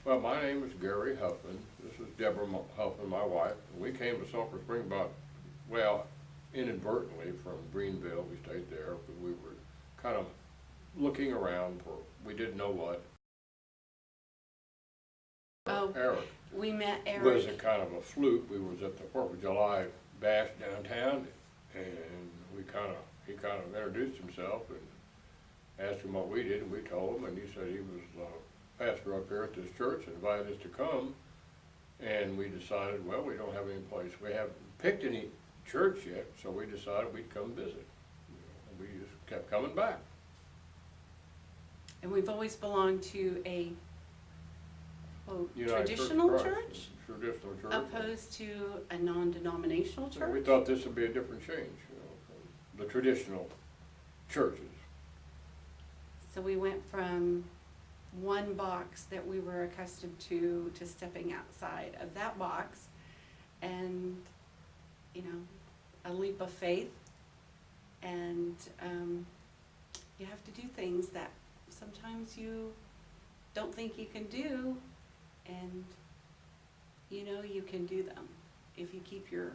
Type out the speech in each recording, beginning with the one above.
Well, my name is Gary Huffman. This is Deborah Huffman, my wife. We came to Sulphur Spring about, well, inadvertently from Greenville. We stayed there because we were kind of looking around for, we didn't know what. Oh, Eric we met Eric. was a kind of a fluke. We was at the 4th of July bash downtown, and he kind of introduced himself and asked him what we did, and we told him, and he said he was pastor up here at this church and invited us to come, and we decided, well, we don't have any place. We haven't picked any church yet, so we decided we'd come visit. And we just kept coming back. And we've always belonged to a United traditional Christ, church, traditional church, opposed to a non-denominational So church. we thought this would be a different change, from the traditional churches. So we went from one box that we were accustomed to stepping outside of that box, and a leap of faith, and you have to do things that sometimes you don't think you can do, and you can do them if you keep your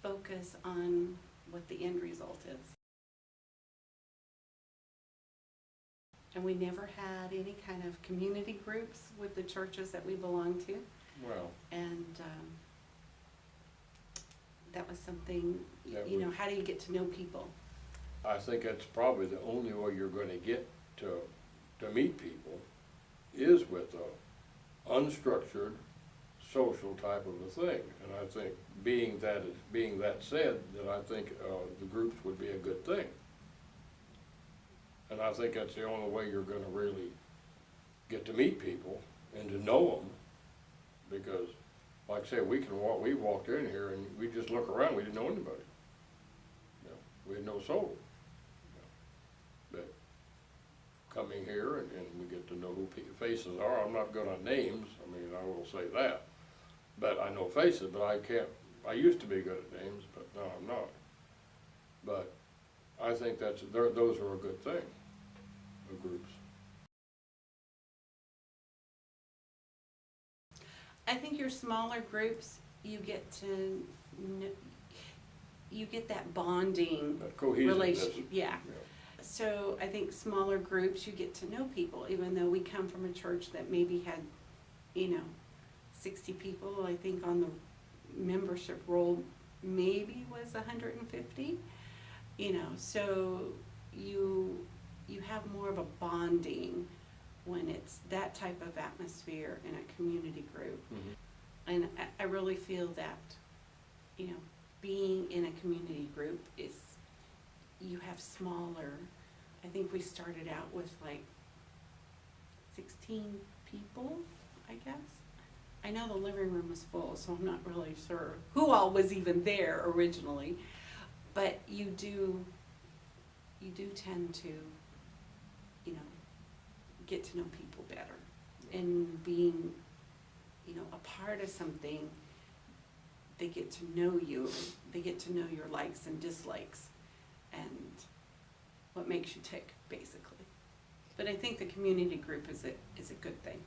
focus on what the end result is. And we never had any kind of community groups with the churches that we belonged to. Well, And that was something, That how do you get to know people? I think that's probably the only way you're going to get to meet people is with a unstructured social type of a thing. And I think being that said, that I think the groups would be a good thing. And I think that's the only way you're going to really get to meet people and to know them, because, like I said, we walked in here and we just look around. We didn't know anybody. We had no soul. But coming here and we get to know who faces are. I'm not good on names. I mean, I will say that. But I know faces. But I can't. I used to be good at names, but now I'm not. But I think those are a good thing, the groups. I think your smaller groups, you get that bonding That cohesiveness. relationship. Yeah. So I think smaller groups, you get to know people, even though we come from a church that maybe had, 60 people. I think on the membership roll maybe was 150. So you have more of a bonding when it's that type of atmosphere in a community group. Mm-hmm. And I really feel that, being in a community group is, you have smaller, I think we started out with like 16 people, I guess. I know the living room was full, so I'm not really sure who all was even there originally, but you do tend to, get to know people better, and being, a part of something, they get to know you, they get to know your likes and dislikes, and what makes you tick, basically. But I think the community group is a good thing.